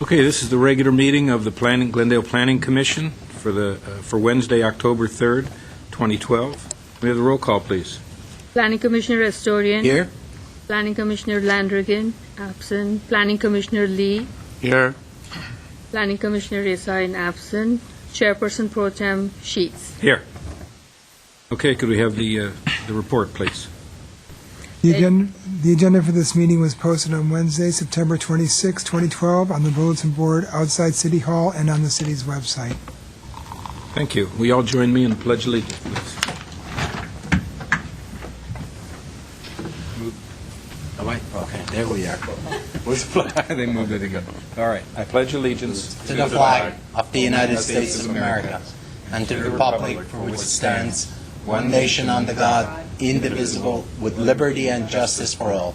Okay, this is the regular meeting of the Glendale Planning Commission for Wednesday, October 3rd, 2012. We have the roll call, please. Planning Commissioner Astorian. Here. Planning Commissioner Landrigan, absent. Planning Commissioner Lee. Here. Planning Commissioner Resain, absent. Chairperson Pro Tem Sheets. Here. Okay, could we have the report, please? The agenda for this meeting was posted on Wednesday, September 26, 2012, on the bulletin board outside City Hall and on the city's website. Thank you. Will you all join me in the Pledge of Allegiance, please? Okay, there we are. Where's the flag? They moved it again. All right. I pledge allegiance To the flag of the United States of America and to the republic for which it stands, one nation under God, indivisible, with liberty and justice for all.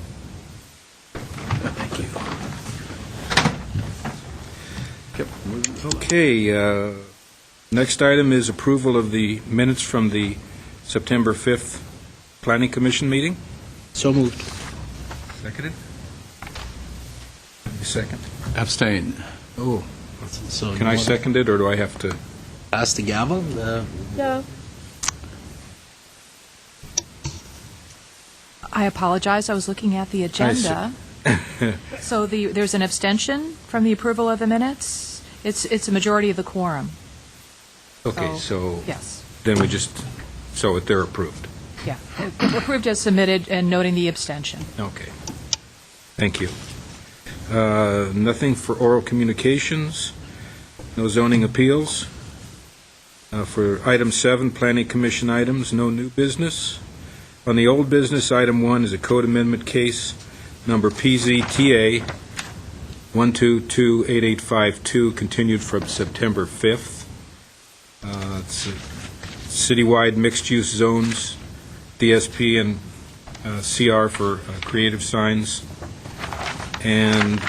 Thank you. Okay, next item is approval of the minutes from the September 5th Planning Commission meeting. So moved. Seconded? You second? Abstain. Oh, So can I second it, or do I have to? pass the gavel? No. I apologize. I was looking at the agenda. So there's an abstention from the approval of the minutes? It's a majority of the quorum. Okay, so Yes. then we just, so they're approved. Yeah. Approved as submitted and noting the abstention. Okay. Thank you. Nothing for oral communications, no zoning appeals. For item 7, Planning Commission items, no new business. On the old business, item 1 is a code amendment case number PZTA 1228852, continued from September 5th. It's citywide mixed-use zones, DSP and CR for creative signs. And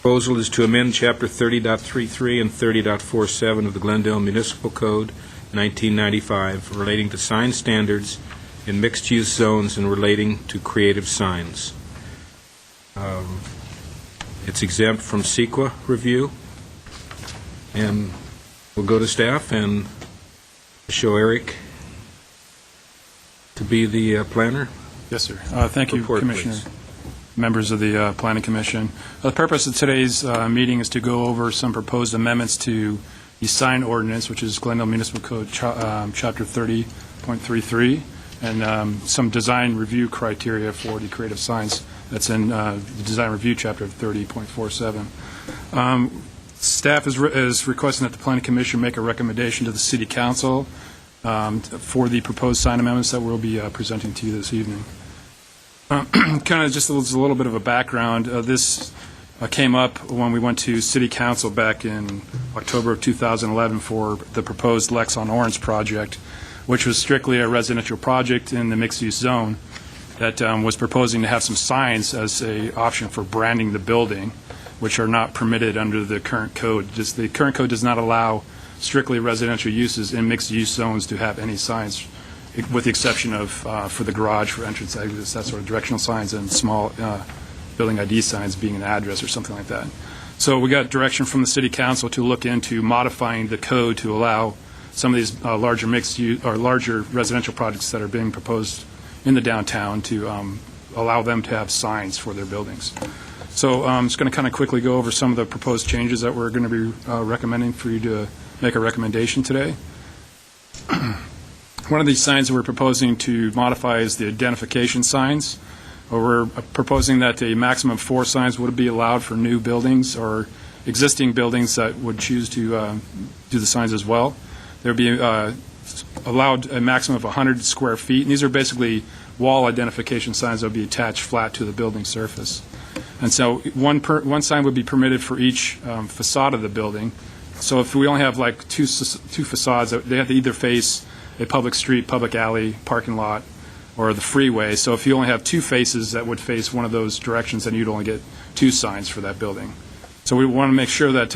proposal is to amend Chapter 30.33 and 30.47 of the Glendale Municipal Code, 1995, relating to sign standards in mixed-use zones and relating to creative signs. It's exempt from CEQA review, and we'll go to staff and show Eric to be the planner. Yes, sir. Thank you, Report, Commissioner. please. Members of the Planning Commission. The purpose of today's meeting is to go over some proposed amendments to the sign ordinance, which is Glendale Municipal Code Chapter 30.33, and some design review criteria for the creative signs that's in the design review chapter of 30.47. Staff is requesting that the Planning Commission make a recommendation to the City Council for the proposed sign amendments that we'll be presenting to you this evening. Kind of just a little bit of a background. This came up when we went to City Council back in October of 2011 for the proposed Lex on Orange project, which was strictly a residential project in the mixed-use zone that was proposing to have some signs as an option for branding the building, which are not permitted under the current code. Just the current code does not allow strictly residential uses in mixed-use zones to have any signs, with the exception of for the garage, for entrance, exits, that sort of directional signs, and small building ID signs being an address or something like that. So we got direction from the City Council to look into modifying the code to allow some of these larger mixed-use or larger residential projects that are being proposed in the downtown to allow them to have signs for their buildings. So I'm just going to kind of quickly go over some of the proposed changes that we're going to be recommending for you to make a recommendation today. One of these signs that we're proposing to modify is the identification signs. We're proposing that a maximum of 4 signs would be allowed for new buildings or existing buildings that would choose to do the signs as well. There would be allowed a maximum of 100 square feet. And these are basically wall identification signs that would be attached flat to the building surface. And so one sign would be permitted for each facade of the building. So if we only have like two facades, they have to either face a public street, public alley, parking lot, or the freeway. So if you only have 2 faces that would face one of those directions, then you'd only get 2 signs for that building. So we want to make sure that,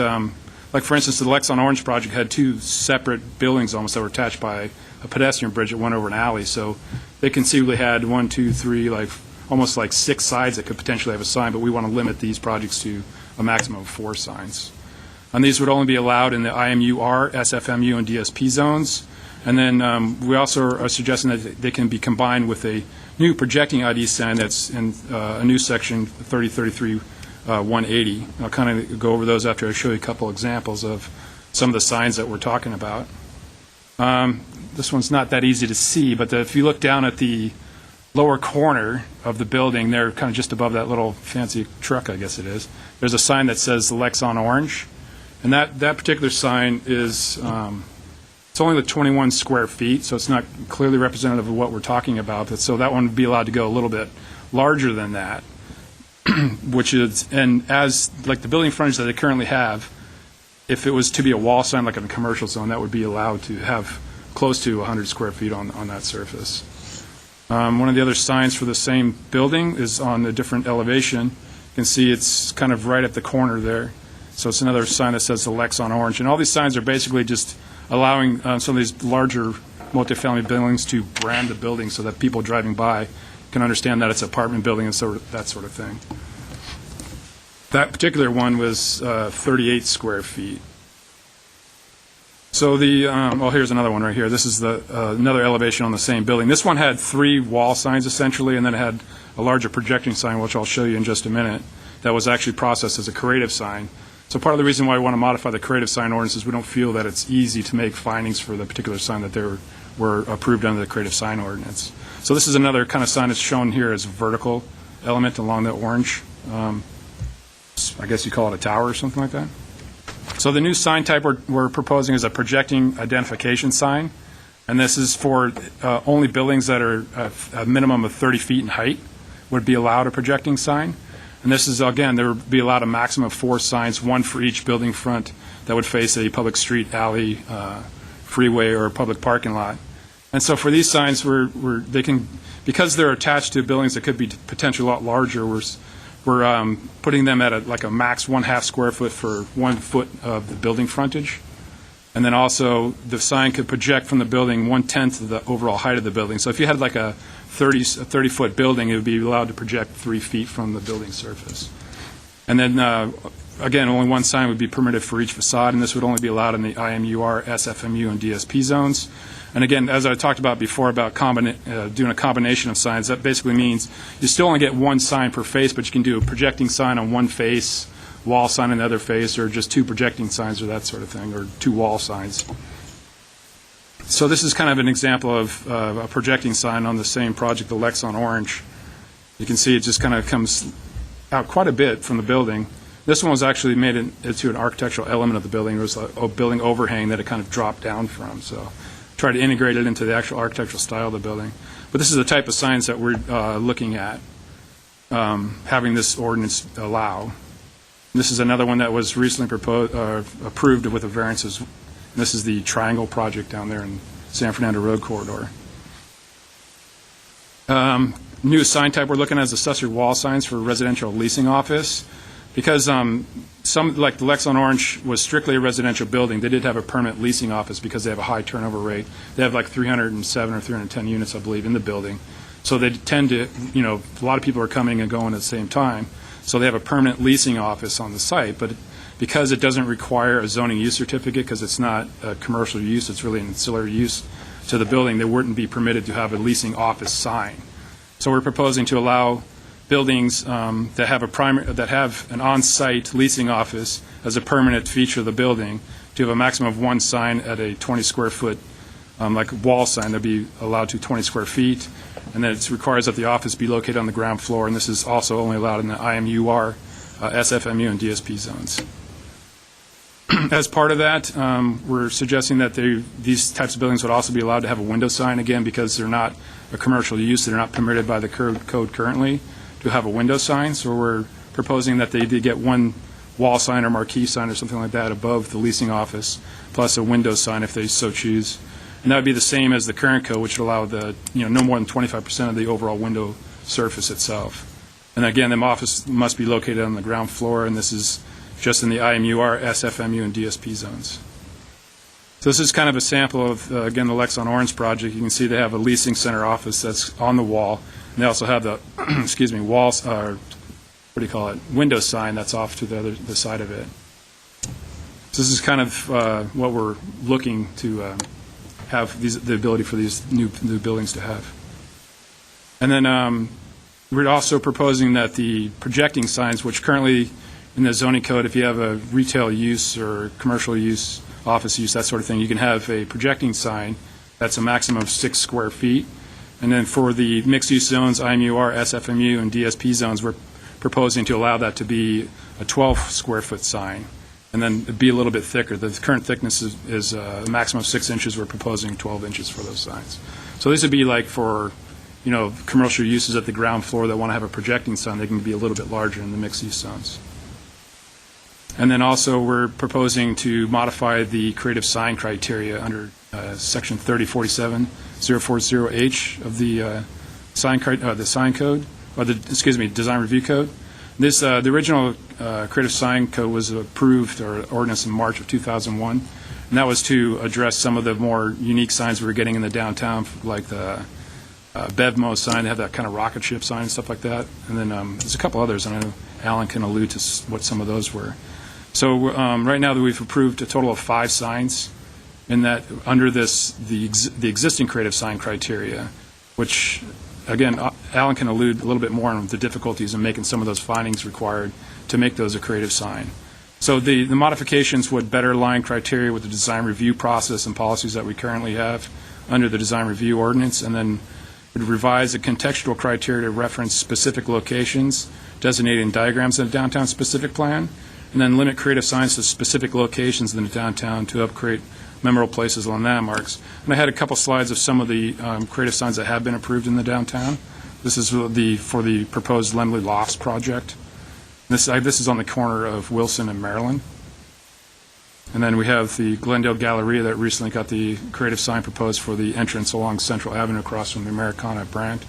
like for instance, the Lex on Orange project had 2 separate buildings almost that were attached by a pedestrian bridge that went over an alley. So they conceivably had 1, 2, 3, like almost like 6 sides that could potentially have a sign, but we want to limit these projects to a maximum of 4 signs. And these would only be allowed in the IMUR, SFMU, and DSP zones. And then we also are suggesting that they can be combined with a new projecting ID sign that's in a new section 3033-180. I'll kind of go over those after I show you a couple examples of some of the signs that we're talking about. This one's not that easy to see, but if you look down at the lower corner of the building, they're kind of just above that little fancy truck, I guess it is. There's a sign that says the Lexon Orange, and that particular sign is it's only the 21 square feet, so it's not clearly representative of what we're talking about. But so that one would be allowed to go a little bit larger than that, which is, and as like the building frontage that they currently have, if it was to be a wall sign like in a commercial zone, that would be allowed to have close to 100 square feet on that surface. One of the other signs for the same building is on a different elevation. You can see it's kind of right at the corner there. So it's another sign that says the Lexon Orange. And all these signs are basically just allowing some of these larger multifamily buildings to brand the building so that people driving by can understand that it's an apartment building and that sort of thing. That particular one was 38 square feet. So here's another one right here. This is another elevation on the same building. This one had 3 wall signs essentially, and then it had a larger projecting sign, which I'll show you in just a minute, that was actually processed as a creative sign. So part of the reason why we want to modify the creative sign ordinance is we don't feel that it's easy to make findings for the particular sign that were approved under the creative sign ordinance. So this is another kind of sign that's shown here as a vertical element along the orange. I guess you call it a tower or something like that. So the new sign type we're proposing is a projecting identification sign, and this is for only buildings that are a minimum of 30 feet in height would be allowed a projecting sign. And this is, again, there would be allowed a maximum of 4 signs, 1 for each building front that would face a public street, alley, freeway, or a public parking lot. And so for these signs, they can, because they're attached to buildings that could be potentially a lot larger, we're putting them at a max 1/2 square foot for 1 foot of the building frontage. And then also the sign could project from the building 1/10 of the overall height of the building. So if you had like a 30-foot building, it would be allowed to project 3 feet from the building surface. And then, again, only 1 sign would be permitted for each facade, and this would only be allowed in the IMUR, SFMU, and DSP zones. And again, as I talked about before about doing a combination of signs, that basically means you still only get 1 sign per face, but you can do a projecting sign on 1 face, wall sign on the other face, or just 2 projecting signs or that sort of thing, or 2 wall signs. So this is kind of an example of a projecting sign on the same project, the Lexon Orange. You can see it just kind of comes out quite a bit from the building. This one was actually made into an architectural element of the building. It was a building overhang that it kind of dropped down from. So try to integrate it into the actual architectural style of the building. But this is the type of signs that we're looking at having this ordinance allow. This is another one that was recently approved with the variances. This is the Triangle project down there in San Fernando Road corridor. New sign type we're looking at is accessory wall signs for residential leasing office. Because some, like the Lexon Orange was strictly a residential building, they did have a permanent leasing office because they have a high turnover rate. They have like 307 or 310 units, I believe, in the building. So they tend to, a lot of people are coming and going at the same time. So they have a permanent leasing office on the site, but because it doesn't require a zoning use certificate, because it's not a commercial use, it's really an ancillary use to the building, they wouldn't be permitted to have a leasing office sign. So we're proposing to allow buildings that have an on-site leasing office as a permanent feature of the building to have a maximum of 1 sign at a 20 square foot, like a wall sign, that'd be allowed to 20 square feet. And then it requires that the office be located on the ground floor, and this is also only allowed in the IMUR, SFMU, and DSP zones. As part of that, we're suggesting that these types of buildings would also be allowed to have a window sign, again, because they're not a commercial use, they're not permitted by the code currently to have a window sign. So we're proposing that they did get 1 wall sign or marquee sign or something like that above the leasing office, plus a window sign if they so choose. And that would be the same as the current code, which would allow no more than 25% of the overall window surface itself. And again, the office must be located on the ground floor, and this is just in the IMUR, SFMU, and DSP zones. So this is kind of a sample of, again, the Lexon Orange project. You can see they have a leasing center office that's on the wall, and they also have the, window sign that's off to the side of it. So this is kind of what we're looking to have the ability for these new buildings to have. And then we're also proposing that the projecting signs, which currently in the zoning code, if you have a retail use or commercial use, office use, that sort of thing, you can have a projecting sign that's a maximum of 6 square feet. And then for the mixed-use zones, IMUR, SFMU, and DSP zones, we're proposing to allow that to be a 12-square-foot sign, and then it'd be a little bit thicker. The current thickness is a maximum of 6 inches. We're proposing 12 inches for those signs. So this would be like for, commercial uses at the ground floor that want to have a projecting sign. They can be a little bit larger in the mixed-use zones. And then also we're proposing to modify the creative sign criteria under Section 3047-040H of the sign code, or design review code. This the original creative sign code was approved or ordinance in March of 2001, and that was to address some of the more unique signs we were getting in the downtown, like the BevMo sign. They have that kind of rocket ship sign and stuff like that. And then there's a couple others, and I know Alan can allude to what some of those were. So right now we've approved a total of 5 signs in that under the existing creative sign criteria, which, again, Alan can allude a little bit more on the difficulties in making some of those findings required to make those a creative sign. So the modifications would better align criteria with the design review process and policies that we currently have under the design review ordinance, and then would revise the contextual criteria to reference specific locations designated in diagrams in the downtown specific plan, and then limit creative signs to specific locations in the downtown to upgrade memorable places and landmarks. And I had a couple slides of some of the creative signs that have been approved in the downtown. This is for the proposed Lemley Lofts project. This is on the corner of Wilson and Maryland. And then we have the Glendale Galleria that recently got the creative sign proposed for the entrance along Central Avenue across from the Americana brand.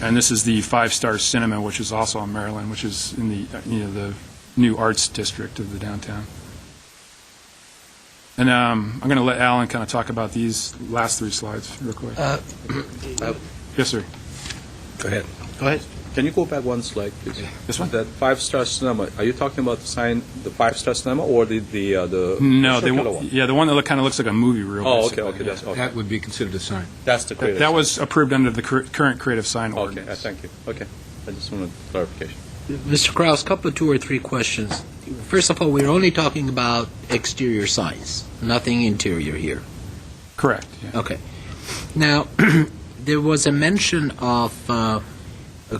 And this is the 5-Star Cinema, which is also in Maryland, which is in the new arts district of the downtown. And I'm going to let Alan kind of talk about these last 3 slides real quick. Yes, sir. Go ahead. Go ahead. Can you go back 1 slide, please? This one? That 5-Star Cinema. Are you talking about the sign, the 5-Star Cinema, or the No, circular one? the one that kind of looks like a movie reel. Oh, basically. okay. That's okay. That would be considered a sign. That's the creative. That was approved under the current creative sign Okay. ordinance. Thank you. Okay. I just wanted clarification. Mr. Kraus, couple of 2 or 3 questions. First of all, we're only talking about exterior signs, nothing interior here. Correct. Yeah. Okay. Now, there was a mention of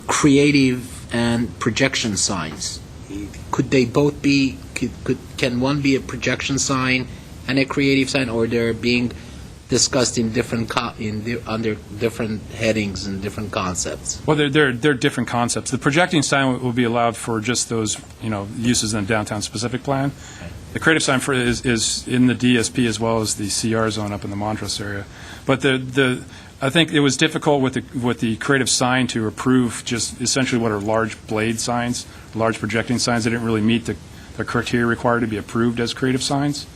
creative and projection signs. Could they both be? Can one be a projection sign and a creative sign, or they're being discussed in under different headings and different concepts? Well, they're different concepts. The projecting sign will be allowed for just those uses in the downtown specific plan. Okay. The creative sign is in the DSP as well as the CR zone up in the Montrose area. But I think it was difficult with the creative sign to approve just essentially what are large blade signs, large projecting signs. They didn't really meet the criteria required to be approved as creative signs.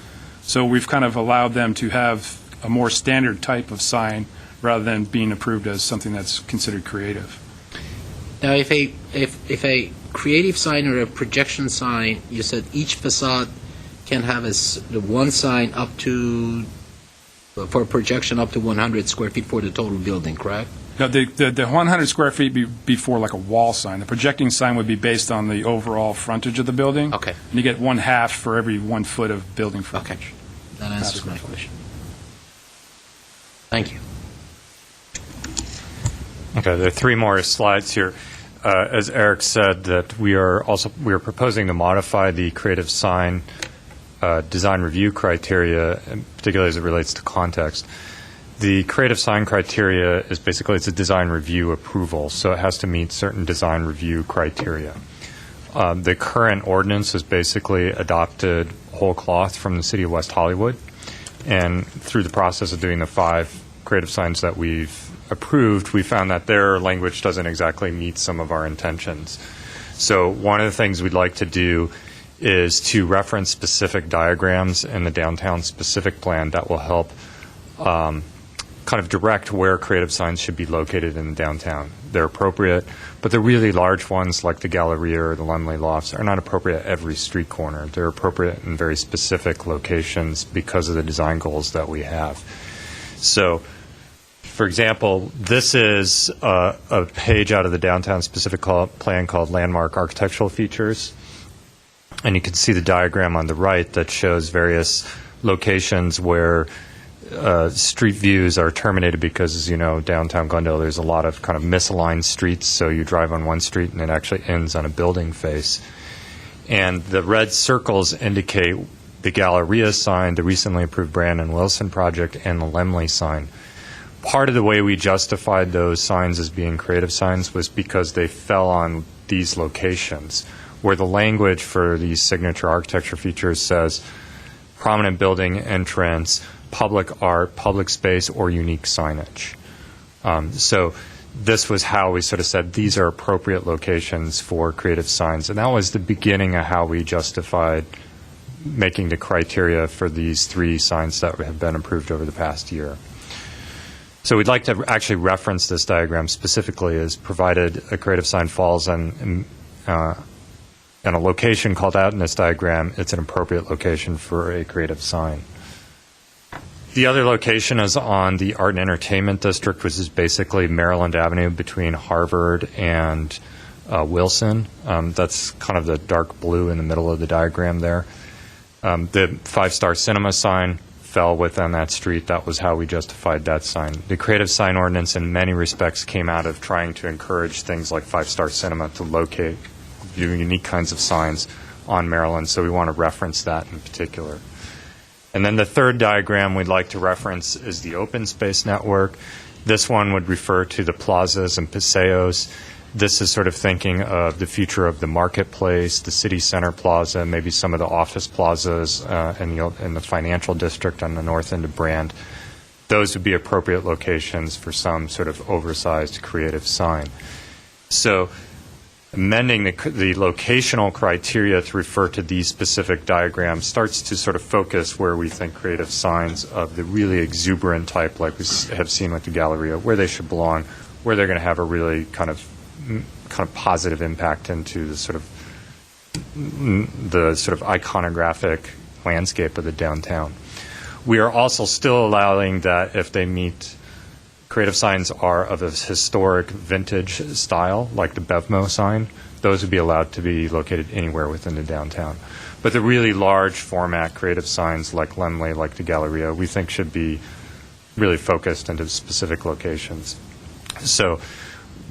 So we've kind of allowed them to have a more standard type of sign rather than being approved as something that's considered creative. Now, if a creative sign or a projection sign, you said each facade can have one sign up to, for a projection up to 100 square feet for the total building, correct? Now, the 100 square feet be for like a wall sign. The projecting sign would be based on the overall frontage of the building. Okay. And you get 1/2 for every 1 foot of building frontage. Okay. That answers my question. Thank you. Okay, there are 3 more slides here. As Eric said, that we are proposing to modify the creative sign design review criteria, particularly as it relates to context. The creative sign criteria is basically it's a design review approval, so it has to meet certain design review criteria. The current ordinance is basically adopted whole cloth from the city of West Hollywood, and through the process of doing the 5 creative signs that we've approved, we found that their language doesn't exactly meet some of our intentions. So one of the things we'd like to do is to reference specific diagrams in the downtown specific plan that will help kind of direct where creative signs should be located in the downtown. They're appropriate, but the really large ones like the Galleria or the Lumley Lofts are not appropriate at every street corner. They're appropriate in very specific locations because of the design goals that we have. So, for example, this is a page out of the downtown specific plan called Landmark Architectural Features. And you can see the diagram on the right that shows various locations where street views are terminated because, as you know, downtown Glendale, there's a lot of kind of misaligned streets, so you drive on one street and it actually ends on a building face. And the red circles indicate the Galleria sign, the recently approved Brandon Wilson project, and the Lemley sign. Part of the way we justified those signs as being creative signs was because they fell on these locations, where the language for these signature architecture features says prominent building entrance, public art, public space, or unique signage. So this was how we sort of said these are appropriate locations for creative signs. And that was the beginning of how we justified making the criteria for these 3 signs that have been approved over the past year. So we'd like to actually reference this diagram specifically as provided a creative sign falls on a location called out in this diagram, it's an appropriate location for a creative sign. The other location is on the Art and Entertainment District, which is basically Maryland Avenue between Harvard and Wilson. That's kind of the dark blue in the middle of the diagram there. The 5-Star Cinema sign fell within that street. That was how we justified that sign. The creative sign ordinance in many respects came out of trying to encourage things like 5-Star Cinema to locate unique kinds of signs on Maryland, so we want to reference that in particular. And then the third diagram we'd like to reference is the open space network. This one would refer to the plazas and paseos. This is sort of thinking of the future of the marketplace, the city center plaza, maybe some of the office plazas in the financial district on the north end of Brand. Those would be appropriate locations for some sort of oversized creative sign. So amending the locational criteria to refer to these specific diagrams starts to sort of focus where we think creative signs of the really exuberant type, like we have seen with the Galleria, where they should belong, where they're going to have a really kind of positive impact into the sort of iconographic landscape of the downtown. We are also still allowing that if they meet creative signs are of a historic vintage style, like the Bevmo sign, those would be allowed to be located anywhere within the downtown. But the really large format creative signs like Lemley, like the Galleria, we think should be really focused into specific locations. So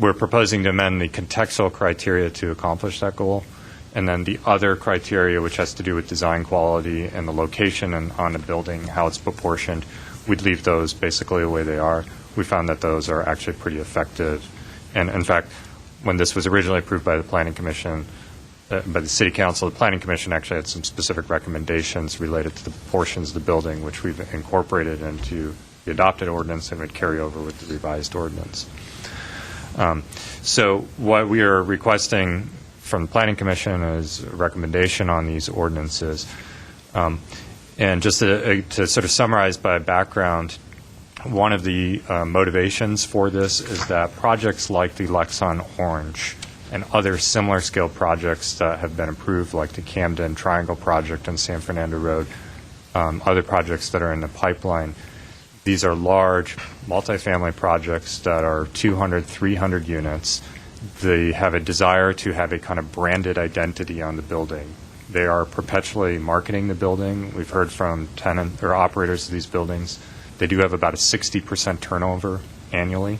we're proposing to amend the contextual criteria to accomplish that goal. And then the other criteria, which has to do with design quality and the location and on the building, how it's proportioned, we'd leave those basically the way they are. We found that those are actually pretty effective. And in fact, when this was originally approved by the Planning Commission, by the City Council, the Planning Commission actually had some specific recommendations related to the portions of the building, which we've incorporated into the adopted ordinance and would carry over with the revised ordinance. So what we are requesting from the Planning Commission is a recommendation on these ordinances. And just to sort of summarize by background, one of the motivations for this is that projects like the Lexon Orange and other similar scale projects that have been approved, like the Camden Triangle project on San Fernando Road, other projects that are in the pipeline, these are large multifamily projects that are 200, 300 units. They have a desire to have a kind of branded identity on the building. They are perpetually marketing the building. We've heard from tenant or operators of these buildings. They do have about a 60% turnover annually.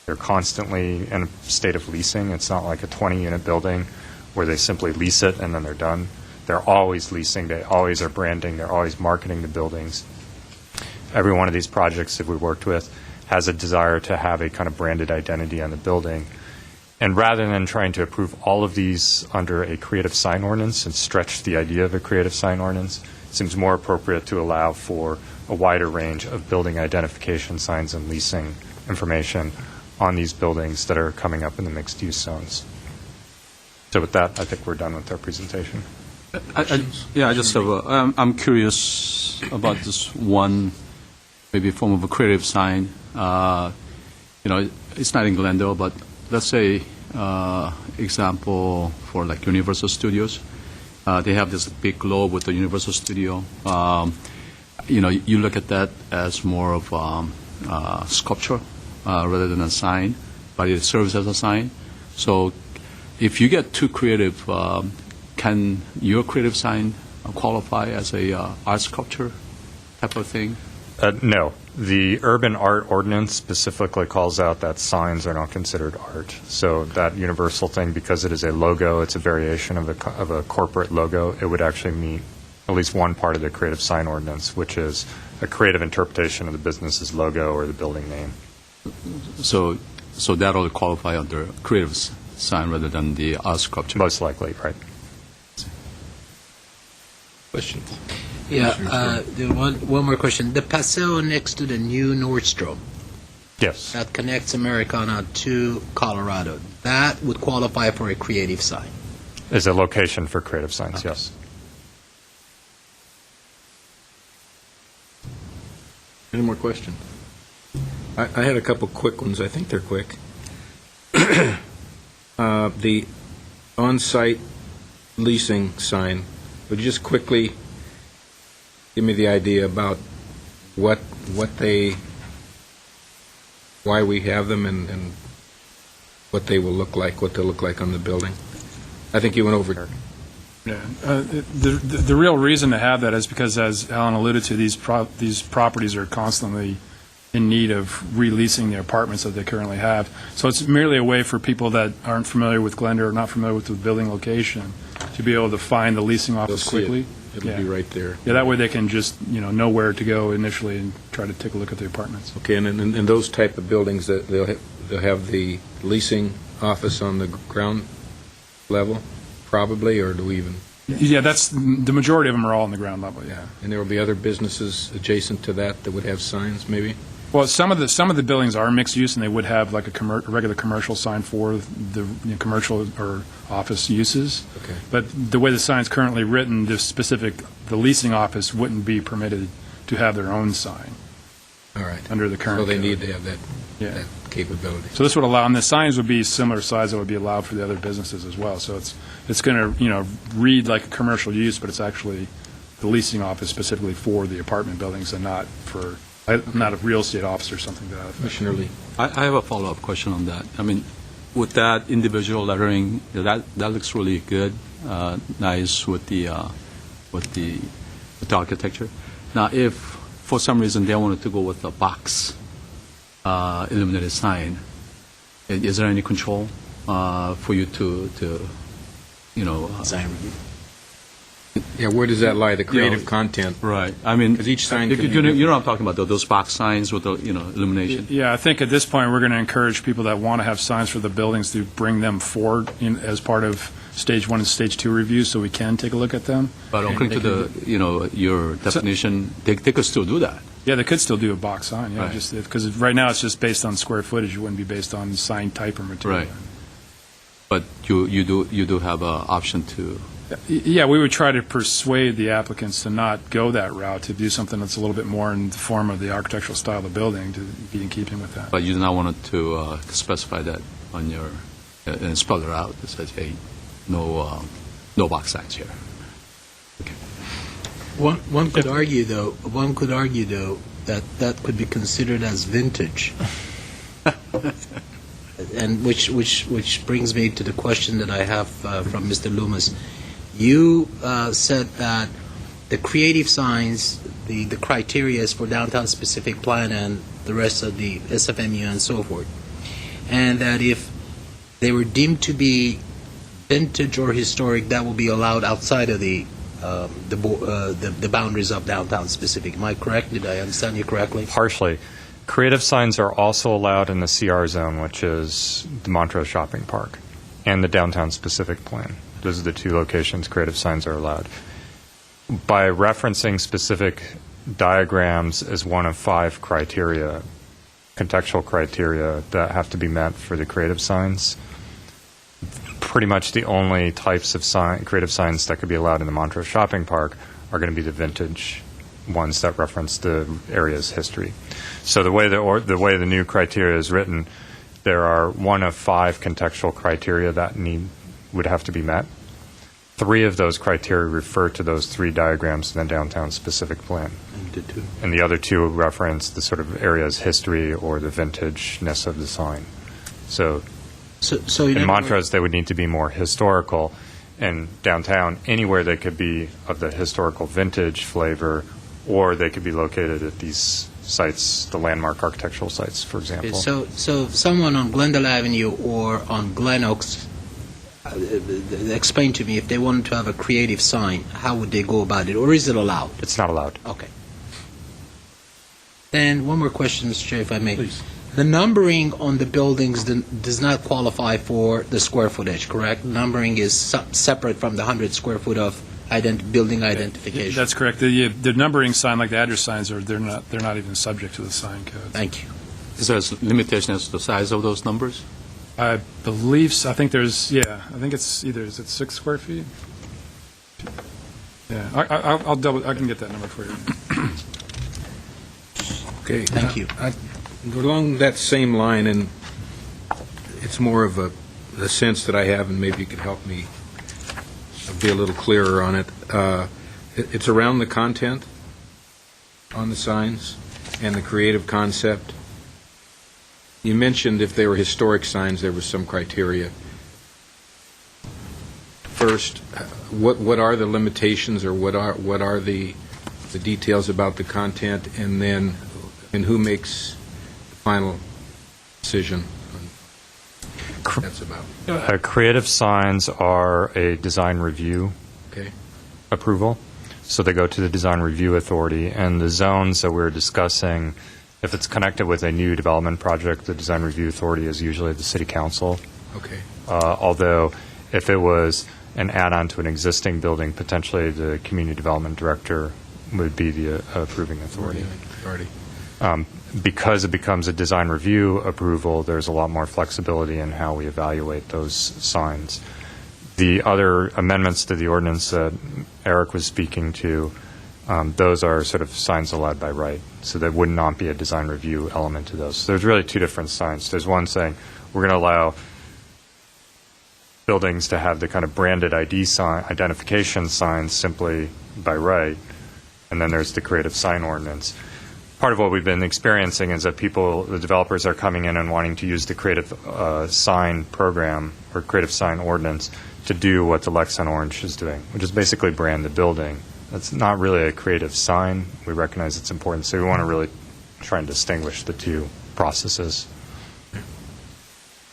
They're constantly in a state of leasing. It's not like a 20-unit building where they simply lease it and then they're done. They're always leasing. They always are branding. They're always marketing the buildings. Every one of these projects that we worked with has a desire to have a kind of branded identity on the building. And rather than trying to approve all of these under a creative sign ordinance and stretch the idea of a creative sign ordinance, it seems more appropriate to allow for a wider range of building identification signs and leasing information on these buildings that are coming up in the mixed-use zones. So with that, I think we're done with our presentation. I just have I'm curious about this one maybe form of a creative sign. It's not in Glendale, but let's say, example for like Universal Studios. They have this big globe with the Universal Studio. You look at that as more of sculpture rather than a sign, but it serves as a sign. So if you get too creative, can your creative sign qualify as a art sculpture type of thing? No. The urban art ordinance specifically calls out that signs are not considered art. So that universal thing, because it is a logo, it's a variation of a corporate logo, it would actually meet at least one part of the creative sign ordinance, which is a creative interpretation of the business's logo or the building name. So that'll qualify under creative sign rather than the art sculpture. Most likely, right. Question? Yeah, one more question. The paseo next to the new Nordstrom Yes. that connects Americana to Colorado, that would qualify for a creative sign. Is a location for creative signs, yes. Any more questions? I had a couple quick ones. I think they're quick. The on-site leasing sign, would you just quickly give me the idea about why we have them and what they will look like, what they'll look like on the building? I think you went over it. Yeah. The real reason to have that is because, as Alan alluded to, these properties are constantly in need of releasing the apartments that they currently have. So it's merely a way for people that aren't familiar with Glendale or not familiar with the building location to be able to find the leasing They'll office see it. quickly. It'll be right there. Yeah, that way they can just, know where to go initially and try to take a look at the apartments. Okay, and in those type of buildings, that they'll have the leasing office on the ground level, probably, or do we even? Yeah, that's the majority of them are all on the ground level. Yeah. And there will be other businesses adjacent to that would have signs, maybe? Well, some of the buildings are mixed use, and they would have like a regular commercial sign for the commercial or office uses. Okay. But the way the sign's currently written, the leasing office wouldn't be permitted to have their own sign All right. under the current So they code. need to have that Yeah. capability. So this would allow, and the signs would be similar size that would be allowed for the other businesses as well. So it's going to read like a commercial use, but it's actually the leasing office specifically for the apartment buildings and not a real estate office or something to that effect. Commissioner Lee? I have a follow-up question on that. I mean, with that individual lettering, that looks really good, nice with the architecture. Now, if for some reason they wanted to go with a box illuminated sign, is there any control for you to Design review. Yeah, where does that lie, the creative content? Right. I mean, 'Cause each sign if can you be know what I'm talking about, those box signs with the illumination. Yeah, I think at this point, we're going to encourage people that want to have signs for the buildings to bring them forward as part of Stage 1 and Stage 2 reviews, so we can take a look at them. But according to your definition, they could still do that. Yeah, they could still do a box sign, yeah, Right. just because right now it's just based on square footage. It wouldn't be based on sign type or material. Right. But you do have an option to. Yeah, we would try to persuade the applicants to not go that route, to do something that's a little bit more in the form of the architectural style of the building, to be in keeping with that. But you do not want to specify that on your and spell it out. It says, hey, no box signs here. Okay. One could argue though that could be considered as vintage. And which brings me to the question that I have from Mr. Loomis. You said that the creative signs, the criteria is for downtown specific plan and the rest of the SFMU and so forth, and that if they were deemed to be vintage or historic, that will be allowed outside of the boundaries of downtown specific. Am I correct? Did I understand you correctly? Partially. Creative signs are also allowed in the CR zone, which is the Montrose Shopping Park, and the downtown specific plan. Those are the two locations creative signs are allowed. By referencing specific diagrams as one of 5 criteria, contextual criteria that have to be met for the creative signs, pretty much the only types of creative signs that could be allowed in the Montrose Shopping Park are going to be the vintage ones that reference the area's history. So the way the new criteria is written, there are 1 of 5 contextual criteria that would have to be met. 3 of those criteria refer to those 3 diagrams in the downtown specific plan. And the other 2 reference the sort of area's history or the vintageness of the sign. So in Montrose, they would need to be more historical. In downtown, anywhere they could be of the historical vintage flavor, or they could be located at these sites, the landmark architectural sites, for example. So someone on Glendale Avenue or on Glen Oaks, explain to me, if they wanted to have a creative sign, how would they go about it, or is it allowed? It's not allowed. Okay. Then one more question, Mr. Chair, if I may. Please. The numbering on the buildings does not qualify for the square footage, correct? Numbering is separate from the 100 square foot of building identification. That's correct. The numbering sign, like the address signs, they're not even subject to the sign code. Thank you. Is there a limitation as to the size of those numbers? I believe so. I think there's, I think it's either, is it 6 square feet? Yeah, I can get that number for you. Okay. Thank you. Along that same line, and it's more of a sense that I have, and maybe you could help me be a little clearer on it. It's around the content on the signs and the creative concept. You mentioned if they were historic signs, there was some criteria. First, what are the limitations, or what are the details about the content, and then who makes the final decision on what that's about? Creative signs are a design review Okay. approval, so they go to the design review authority, and the zones that we're discussing, if it's connected with a new development project, the design review authority is usually the city council. Okay. Although if it was an add-on to an existing building, potentially the community development director would be the approving authority. Because it becomes a design review approval, there's a lot more flexibility in how we evaluate those signs. The other amendments to the ordinance that Eric was speaking to, those are sort of signs allowed by right, so there would not be a design review element to those. So there's really 2 different signs. There's one saying we're going to allow buildings to have the kind of branded ID sign, identification signs simply by right, and then there's the creative sign ordinance. Part of what we've been experiencing is that the developers are coming in and wanting to use the creative sign program or creative sign ordinance to do what the Lex on Orange is doing, which is basically brand the building. That's not really a creative sign. We recognize it's important, so we want to really try and distinguish the 2 processes.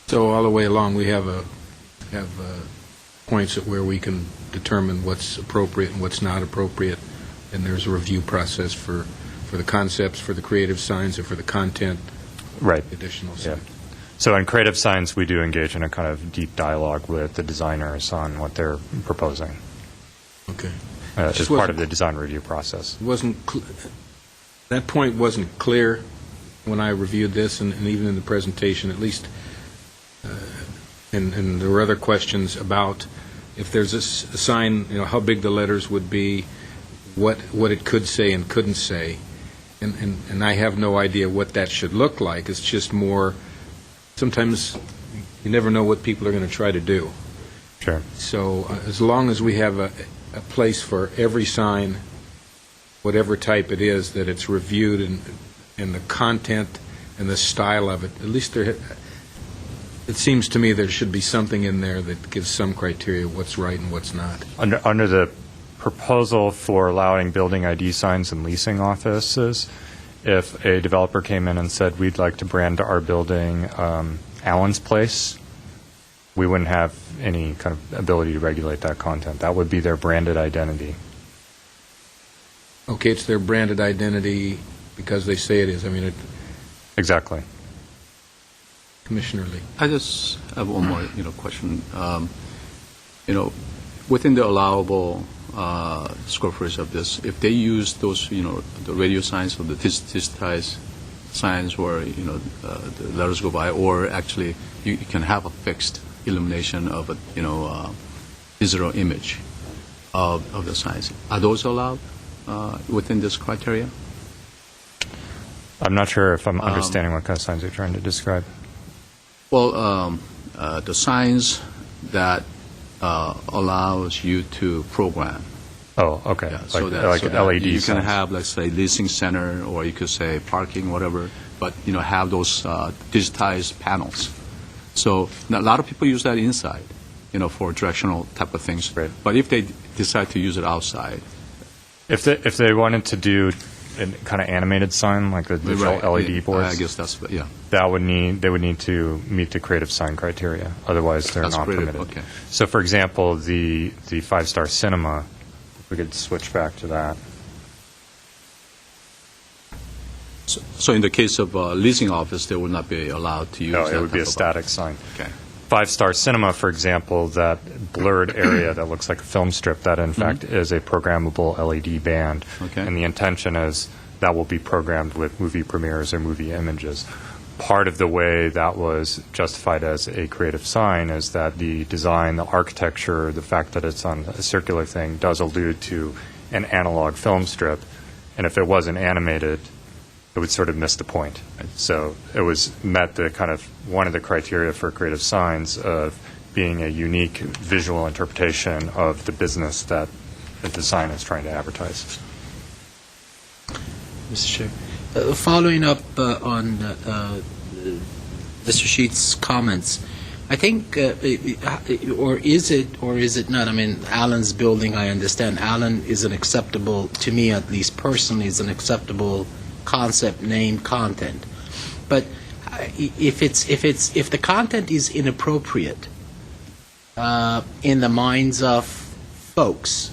So all the way along, we have points at where we can determine what's appropriate and what's not appropriate, and there's a review process for the concepts, for the creative signs, or for the content. Right. Additional Yeah. signs. So in creative signs, we do engage in a kind of deep dialogue with the designers on what they're proposing. Okay. As part of the design review process. That point wasn't clear when I reviewed this, and even in the presentation, at least. And there were other questions about if there's a sign, how big the letters would be, what it could say and couldn't say. And I have no idea what that should look like. It's just more, sometimes you never know what people are going to try to do. Sure. So as long as we have a place for every sign, whatever type it is, that it's reviewed and the content and the style of it, at least it seems to me there should be something in there that gives some criteria of what's right and what's not. Under the proposal for allowing building ID signs in leasing offices, if a developer came in and said, we'd like to brand our building Allen's Place, we wouldn't have any kind of ability to regulate that content. That would be their branded identity. Okay, it's their branded identity because they say it is. I mean, Exactly. Commissioner Lee. I just have one more, question. Within the allowable square footage of this, if they use those, the radio signs or the digitized signs where, the letters go by, or actually you can have a fixed illumination of a, digital image of the signs. Are those allowed? within this criteria? I'm not sure if I'm understanding what kind of signs you're trying to describe. Well, the signs that allows you to program. Oh, okay. Yeah, Like LED you can signs. have, let's say, leasing center, or you could say parking, whatever, but, have those digitized panels. So a lot of people use that inside, for directional type of things. Right. But if they decide to use it outside, If they wanted to do a kind of animated sign, like the digital right, LED boards, I guess that's, yeah. they would need to meet the creative sign criteria. Otherwise, they're That's not creative, permitted. okay. So, for example, the five-star cinema, if we could switch back to that. So in the case of a leasing office, they would not be allowed to use No, that it would be a type of- static sign. Okay. Five-star cinema, for example, that blurred area that looks like a film strip, that in fact is a programmable LED band. Okay. And the intention is that will be programmed with movie premieres or movie images. Part of the way that was justified as a creative sign is that the design, the architecture, the fact that it's on a circular thing does allude to an analog film strip. And if it wasn't animated, it would sort of miss the point. So it was met the kind of one of the criteria for creative signs of being a unique visual interpretation of the business that the sign is trying to advertise. Mr. Chair. Following up on Mr. Sheets' comments, I think, or is it not? I mean, Allen's building, I understand. Allen is an acceptable, to me at least personally, is an acceptable concept, name, content. But if the content is inappropriate in the minds of folks,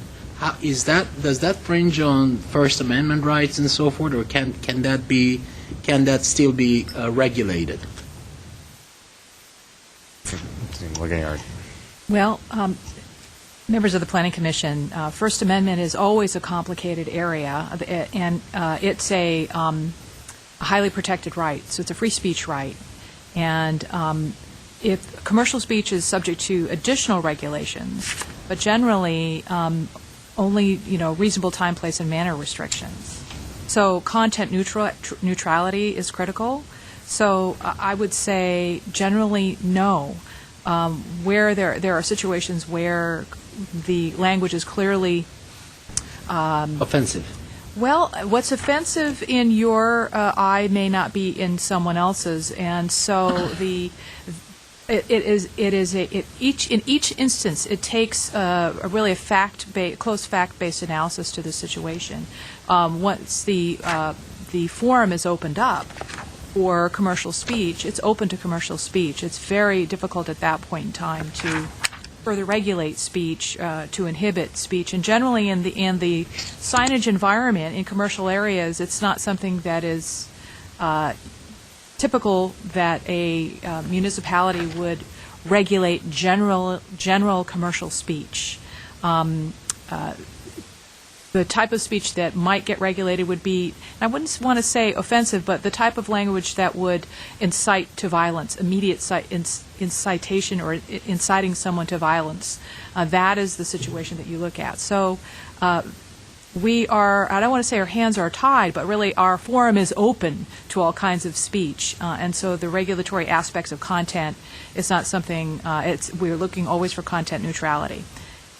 does that fringe on First Amendment rights and so forth, or can that still be regulated? Looking at Well, members of the Planning Commission, First Amendment is always a complicated area, and it's a highly protected right, so it's a free speech right. And if commercial speech is subject to additional regulations, but generally only, reasonable time, place, and manner restrictions. So content neutrality is critical. So I would say generally no. Where there are situations where the language is clearly Offensive. well, what's offensive in your eye may not be in someone else's, and so in each instance it takes really a close fact-based analysis to the situation. Once the forum is opened up for commercial speech, it's open to commercial speech. It's very difficult at that point in time to further regulate speech, to inhibit speech. And generally in the signage environment in commercial areas, it's not something that is typical that a municipality would regulate general commercial speech. The type of speech that might get regulated would be, I wouldn't want to say offensive, but the type of language that would incite to violence, immediate incitation or inciting someone to violence. That is the situation that you look at. So we are, I don't want to say our hands are tied, but really our forum is open to all kinds of speech. And so the regulatory aspects of content is not something, we're looking always for content neutrality.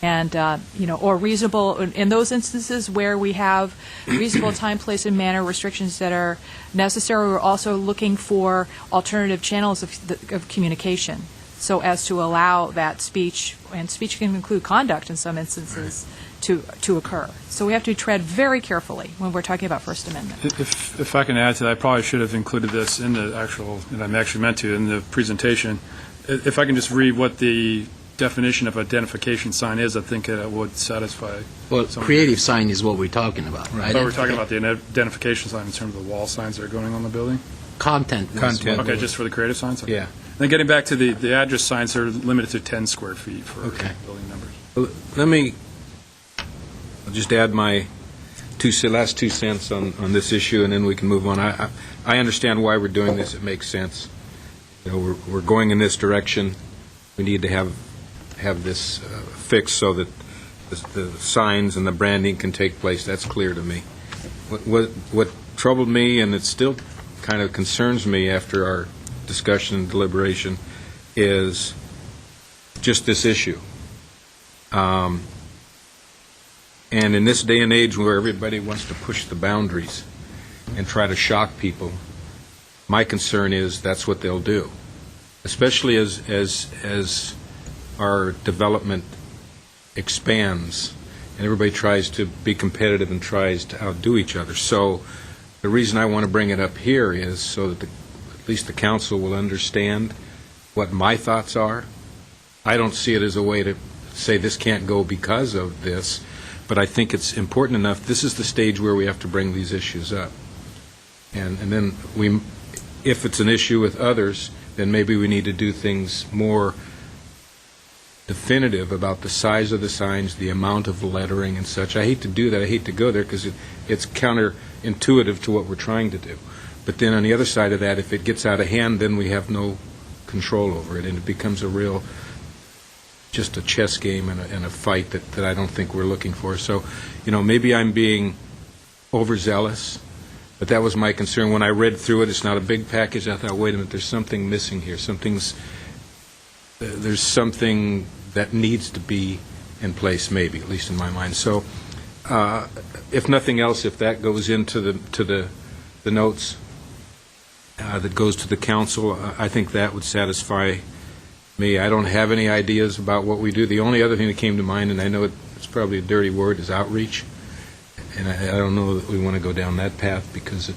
And, or reasonable, in those instances where we have reasonable time, place, and manner restrictions that are necessary, we're also looking for alternative channels of communication so as to allow that speech, and speech can include conduct in some instances, to occur. So we have to tread very carefully when we're talking about First Amendment. If I can add to that, I probably should have included this in the actual, and I actually meant to, in the presentation. If I can just read what the definition of identification sign is, I think it would satisfy. Well, creative sign is what we're talking about, right? But we're talking about the identification sign in terms of the wall signs that are going on the building? Content. Content. Okay, just for the creative signs? Okay. Yeah. Then getting back to the address signs, they're limited to 10 square feet for building numbers. I'll just add my last 2 cents on this issue, and then we can move on. I understand why we're doing this. It makes sense. We're going in this direction. We need to have this fixed so that the signs and the branding can take place, that's clear to me. What troubled me, and it still kind of concerns me after our discussion and deliberation, is just this issue. And in this day and age where everybody wants to push the boundaries and try to shock people, my concern is that's what they'll do, especially as our development expands and everybody tries to be competitive and tries to outdo each other. So the reason I want to bring it up here is so that at least the council will understand what my thoughts are. I don't see it as a way to say this can't go because of this, but I think it's important enough. This is the stage where we have to bring these issues up. And then if it's an issue with others, then maybe we need to do things more definitive about the size of the signs, the amount of lettering and such. I hate to do that. I hate to go there because it's counterintuitive to what we're trying to do. But then on the other side of that, if it gets out of hand, then we have no control over it, and it becomes just a chess game and a fight that I don't think we're looking for. So, maybe I'm being overzealous, but that was my concern. When I read through it, it's not a big package. I thought, wait a minute, there's something missing here. There's something that needs to be in place, maybe, at least in my mind. So, if nothing else, if that goes into the notes that goes to the council, I think that would satisfy me. I don't have any ideas about what we do. The only other thing that came to mind, and I know it's probably a dirty word, is outreach. And I don't know that we want to go down that path because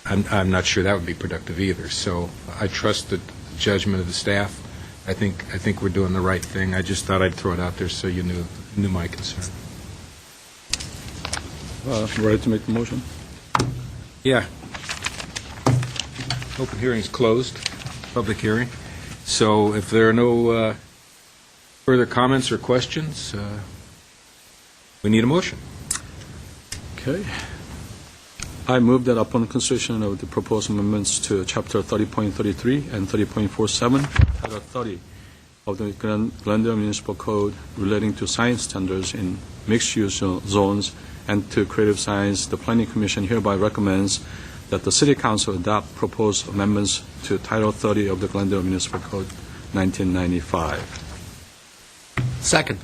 I'm not sure that would be productive either. So I trust the judgment of the staff. I think we're doing the right thing. I just thought I'd throw it out there so you knew my concern. Ready to make the motion? Yeah. Open hearing is closed, public hearing. So if there are no further comments or questions, we need a motion. Okay. I move that upon consideration of the proposed amendments to Chapter 30.33 and 30.47, Title 30 of the Glendale Municipal Code relating to sign standards in mixed-use zones and to creative signs, the Planning Commission hereby recommends that the City Council adopt proposed amendments to Title 30 of the Glendale Municipal Code 1995. Second.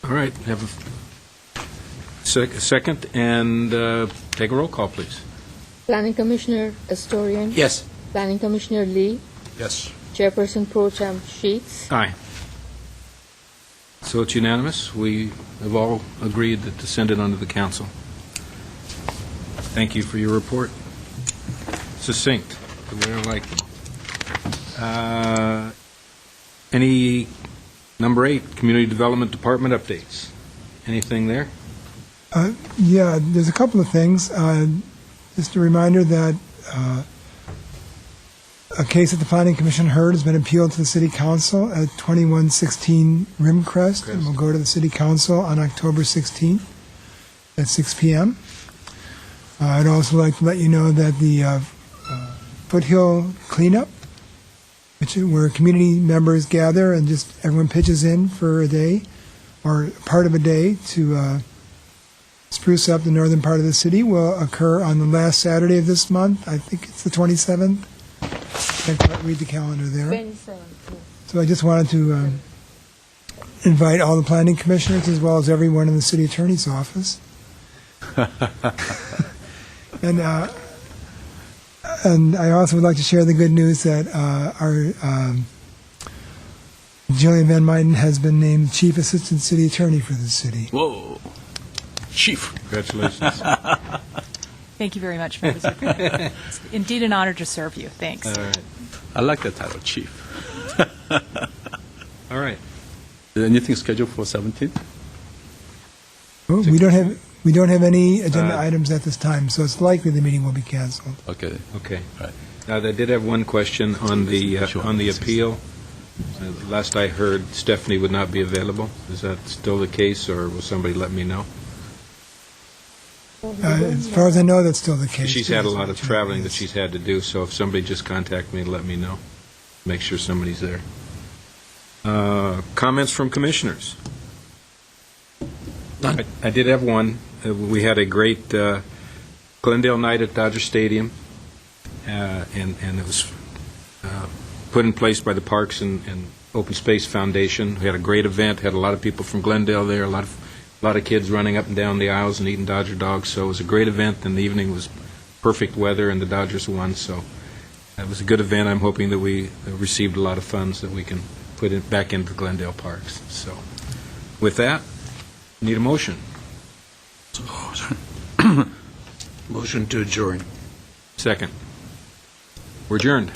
All right. Have a second, and take a roll call, please. Planning Commissioner Astorian? Yes. Planning Commissioner Lee? Yes. Chairperson Pro Tem Sheets? Aye. So it's unanimous. We have all agreed to send it under the council. Thank you for your report. Succinct, the way I like them. Any, number 8, Community Development Department updates. Anything there? Yeah, there's a couple of things. Just a reminder that a case that the Planning Commission heard has been appealed to the City Council at 2116 Rimcrest, and will go to the City Council on October 16th at 6 p.m. I'd also like to let you know that the Foothill Cleanup, where community members gather and just everyone pitches in for a day or part of a day to spruce up the northern part of the city, will occur on the last Saturday of this month. I think it's the 27th. Can't quite read the calendar there. 27th. So I just wanted to invite all the planning commissioners as well as everyone in the city attorney's office. And I also would like to share the good news that our Jillian Van Meiden has been named Chief Assistant City Attorney for the city. Whoa. Chief. Congratulations. Thank you very much, Member Secretary. It's indeed an honor to serve you. Thanks. All right. I like that title, Chief. All right. Anything scheduled for 17th? Oh, we don't have any agenda items at this time, so it's likely the meeting will be canceled. Okay. Okay. Right. Now, I did have one question on the appeal. Last I heard, Stephanie would not be available. Is that still the case, or will somebody let me know? As far as I know, that's still the case. She's had a lot of traveling that she's had to do, so if somebody just contact me, let me know. Make sure somebody's there. Comments from commissioners? None. I did have one. We had a great Glendale night at Dodger Stadium, and it was put in place by the Parks and Open Space Foundation. We had a great event, had a lot of people from Glendale there, a lot of kids running up and down the aisles and eating Dodger dogs, so it was a great event, and the evening was perfect weather, and the Dodgers won, so it was a good event. I'm hoping that we received a lot of funds that we can put it back into Glendale Parks. So with that, need a motion. Motion to adjourn. Second. We're adjourned.